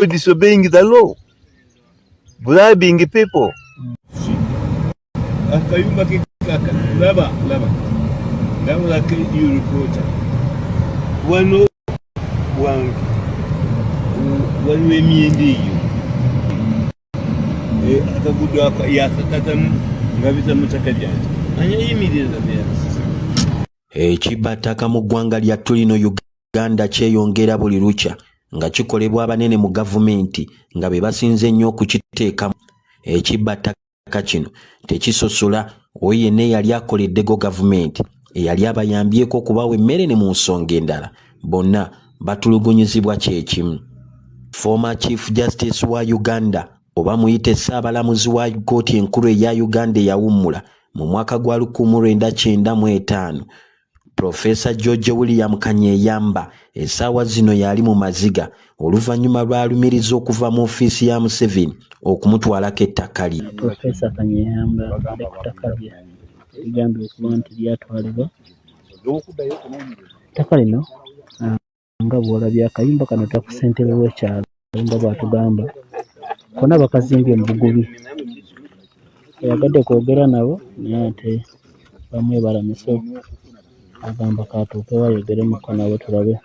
disobeying the law, bribing people. Akayumba kikaka laba ndabula ke you reporter wano wanwe miyindi yo akagudu yakakatamu ngabita mutakajanja anyayimirira byansi Ekibattaka mu ggwanga lya tulino Uganda kyeyongera buli lukya nga kikolebwa abanene mu gavumenti nga be basinze nnyo okukiteekamu. Ekibattaka kino tekisosola oyo yenna eyali akoleddeko gavumenti eyali abayambyeko okubawa emmere ne mu nsonga endala bonna batulugunyizibwa kyekimu. Former Chief Justice wa Uganda oba muyite Ssaabalamuzi wa kkooti enkulu eya Uganda eyawummula mu mwaka gwa 1995 Professor George William Kanyehamba essaawa zino yali mu maziga oluvannyuma lw'alumiriza okuva mu ofiisi ya Museveni okumutwalako ettaka lye. Professor Kanyehamba ettaka lye ligambye okuba nti lyatwalibwa ettaka lino nga bw'olabye akayumba kano ku ssentebe w'ekyalo nga bw'atugamba konna bakazimbye mu bugubi yagadde kwogera nabo naye ate bamwe balamise agamba katuuke wayogeremu nabo tulabe.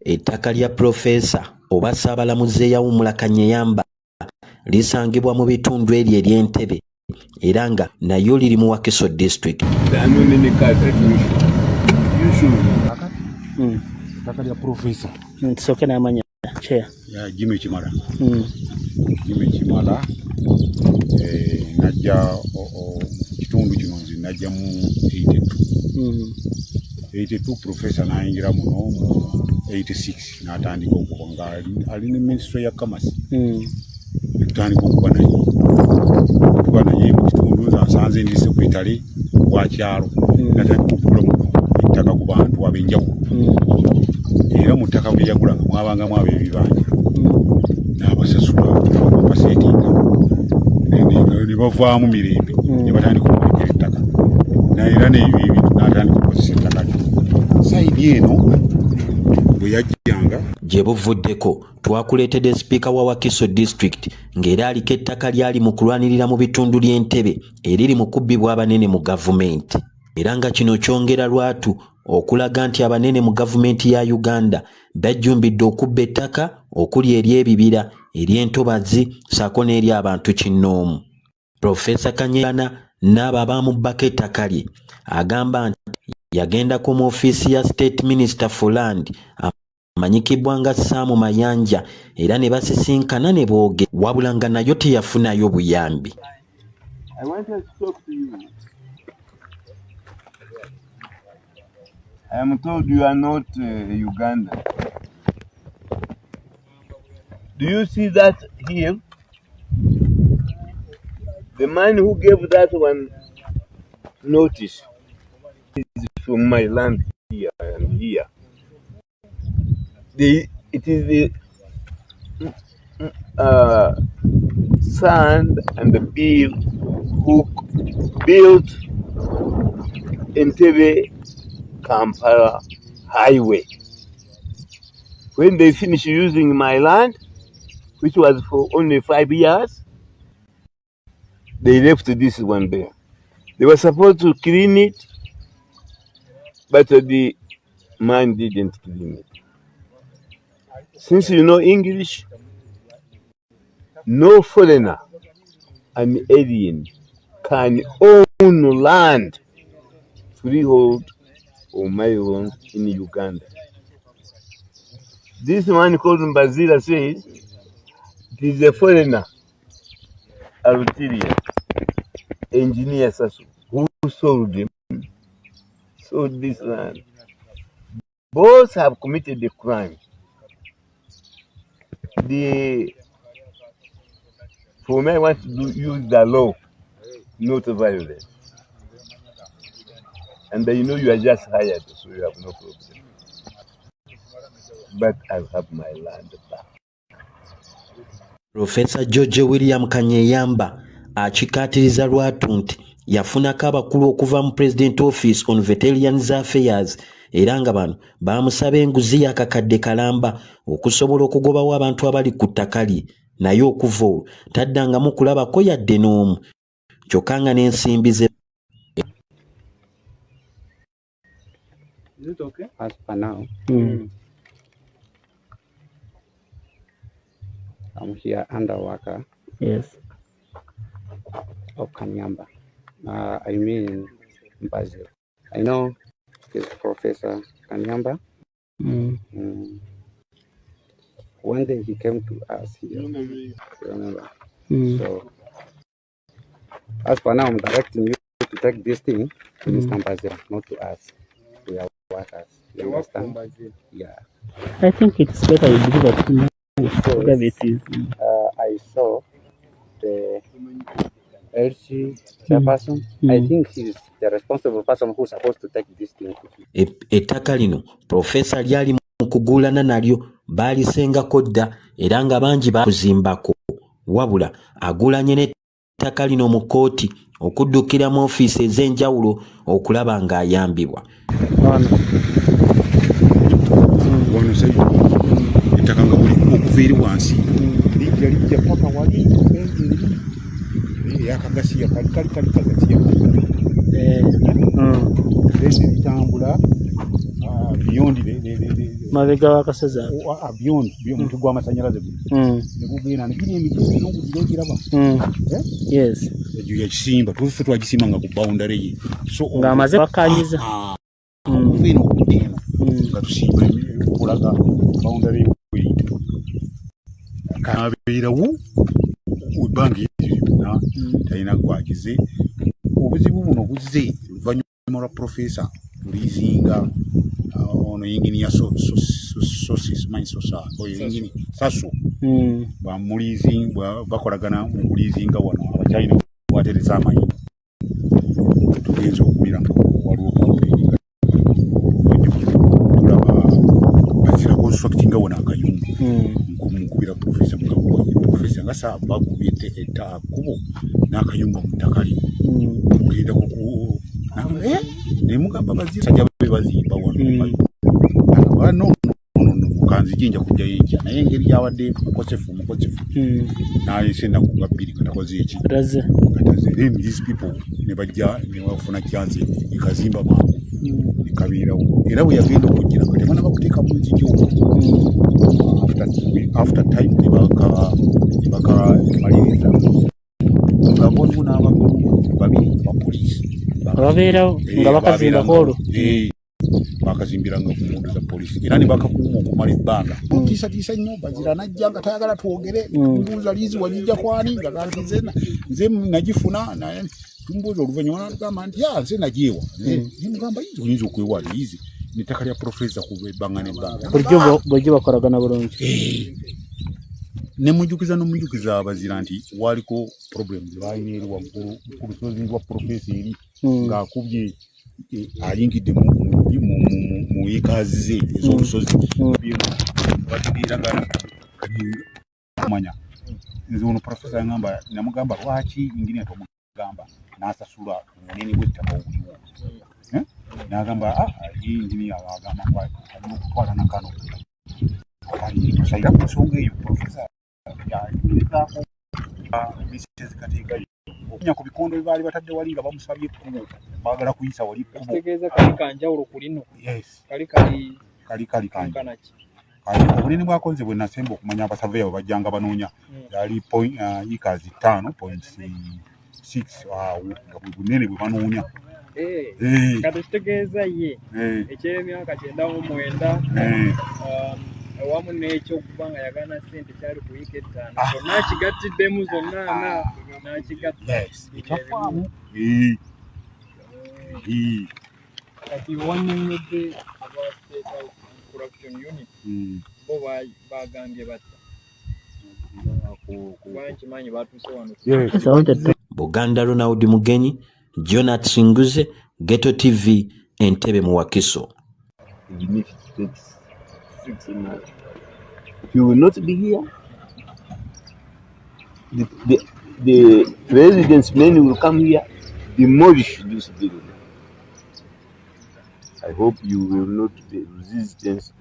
Ettaka lya Professor oba Ssaabalamuzi eyawummula Kanyehamba lisangibwa mu bitundu ebyo ery'Entebbe era nga nayo liri mu Wakiso District. Ettaka lya Professor nsoke n'amanya chair ya Jimmy Kimala najja kitundu kino nzi najja mu 82 Professor n'ayingira muno mu 86 n'atandika okuba nga ali ne Ministry ya Kamasi n'atandika okuba naye mu kitundu nsanze ndi sekretary wa kyalo n'atandika okugula ettaka ku bantu ab'enjawulo era mu ttaka bwe yagulanga mwabangamu ab'ebibanja n'abasasula baseetinga ne bavaamu mirembe ne batandika okwekera ettaka era n'ebyo n'atandika okukozesa ettaka sayidi eno bwe yajjanga gye buvuddeko twakuleetedde Sipiika wa Wakiso District ng'era aliko ettaka lyali mu kulwanirira mu bitundu ly'Entebbe eriri mu kubbibwa abanene mu gavumenti era nga kino kyongera lwatu okulaga nti abanene mu gavumenti ya Uganda bajjumbidde okubba ettaka okuli ery'ebibira ery'entobazi ssaako n'eri abantu kinnoomu. Professor Kanyehamba n'abo abamubbako ettaka lye agamba nti yagendako mu ofiisi ya State Minister for Land amanyikibwa nga Sam Mayanja era ne basisinkana ne booge wabula nga nayo teyafunayo buyambi. I am told you are not Uganda. Do you see that here? The man who gave that one notice is from my land here and here. It is the son and the bill who built Entebbe Kampala highway. When they finished using my land, which was for only 5 years, they left this one there. They were supposed to clean it, but the man didn't clean it. Since you know English, no foreigner, an alien, can own land, freehold or my own in Uganda. This man called Mbazila says it is a foreigner, Algeria, engineer Sasu, who sold this land. Both have committed the crime. For me, I want to use the law, not violence. And you know you are just hired, so you have no problem. But I'll have my land back. Professor George William Kanyehamba akikaatiriza lwatu nti yafunako abakulu okuva mu President Office on Veterans Affairs era nga bano bamusaba enguzi y'akakadde kalamba okusobola okugobawo abantu abali ku ttaka lye, naye okuva olwo taddangamu kulabako yadde n'omu, kyokka nga n'ensimbi ze. As per now, I'm here under worker of Kanyehamba. I mean Brazil. I know he's Professor Kanyehamba. One day he came to us here. Remember? So as for now, I'm directing you to take this thing to Mr. Brazil, not to us. We are workers. You understand? Yeah. I think it's better you give it to me. I saw the LC chairperson. I think he's the responsible person who's supposed to take this thing. Ettaka lino Profesa lyali mu kugulana nalyo baalisengako dda era nga bangi bakuzimbako, wabula agulanye n'ettaka lino mu kkooti okuddukira mu ofiisi ez'enjawulo okulaba ng'ayambibwa. Wano saidi ettaka nga buli okuviiri wansi lijja paka wali yakagasiya kali litambula beyond mabega w'akasozi beyond omuti gw'amasanyalaze negugenda negiri emiti n'ogugiraba egyo yakisimba tufe twagisimba nga ku boundary ye so ng'amaze bakanyiza okuviira okuddeeno nga tusimba okulaga boundary y'okuyita kabeerawo ebbanga eryonna talina gwagize. Obuzibu buno buzze oluvannyuma lwa Profesa tulizinga ono yingini ya sosis manyi sosa oyo yingini saso bamulizinga bakolagana mu kulizinga wano abachina watereza amanyi tugenza okulira waliwo kampeni tulaba bazira constructing wano akayumba nkubira Profesa mukabwa Profesa nga saa Bamubyekko Ettaka kubo n'akayumba mu ttaka lye kugenda kuku nemugamba bazira sajja bazimba wano no mukanzi jinja kujja yenja naye engeri yawadde mukosefu nalese nakuga bbiri katakoze eki kataze these people ne bajja ne wafuna chance ikazimba mangu ikabiirawo era bwe yagenda okujjira kati bana bakuteeka mu nzigi after time ne baka maliriza nga waliwo n'abakulu babiri ba polisi ababeerawo nga bakazimba kolo bakazimbiranga ku mundu za polisi era ne bakakuuma okumala ebbanga tiisatiisa nnyo bazira najja nga tayagala twogere mbuuza liizi wagijja kwani nga ganti nze nagifuna tumbuuza oluvannyuma n'atugamba nti nze najeewa nemugamba oyinza okwewa liizi n'ettaka lya Profesa kuva ebbanga n'ebbanga bulijjo bakolagana bulungi nemunjukiza n'omunjukiza abazira nti waliko problem zebalina eri waggulu ku lusozi lwa Profesa eri ng'akubye ayingidde mu yekaazi ze ez'olusozi bategeeragana manya nze ono Profesa yangamba namugamba lwaki ingini atomugamba n'asasula omunene bw'ettaka obuliwo n'agamba ingini agamba alina okutwala nakano sayira ku nsonga eyo Profesa yagezaako misezikateeka okunya ku bikondo bye baali batadde wali nga bamusabye ekkubo baagala kuyisa wali ekkubo kitegeeza kali kanjawulo ku lino kali kankana ki obunene bwakonze bwe nasemba okumanya abasaveya bwe bajjanga banoonya yali acres 5.6 nga bwe bunene bwe banoonya kati kitegeeza ye eky'emyaka 99 awamu n'ekyo okuba nga yagana ssente kyali ku wiiki 5 zonna akigattiddemu zonna n'akigatta ekyafaamu kati wannyonnyodde aba State House Corruption Unit bo bagambye batta kuba nkimanyi batuuse wano Buganda Ronald Mugenyi, Jonathan Singuze, Ghetto TV, Entebbe mu Wakiso. He will not be here. The residents men will come here, demolish this building. I hope you will not be resistant,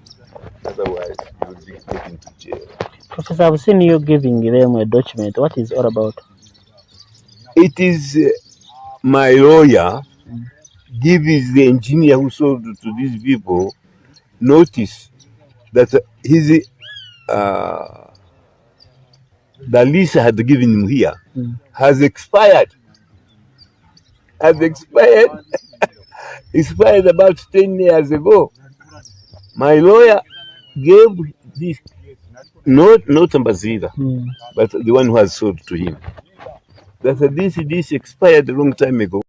otherwise you will be taken to jail. Professor, I've seen you giving them a document. What is it all about? It is my lawyer gives the engineer who sold to these people notice that his the lease I had given him here has expired. Expired about 10 years ago. My lawyer gave this, not Mbazira, but the one who has sold to him, that this expired a long time ago.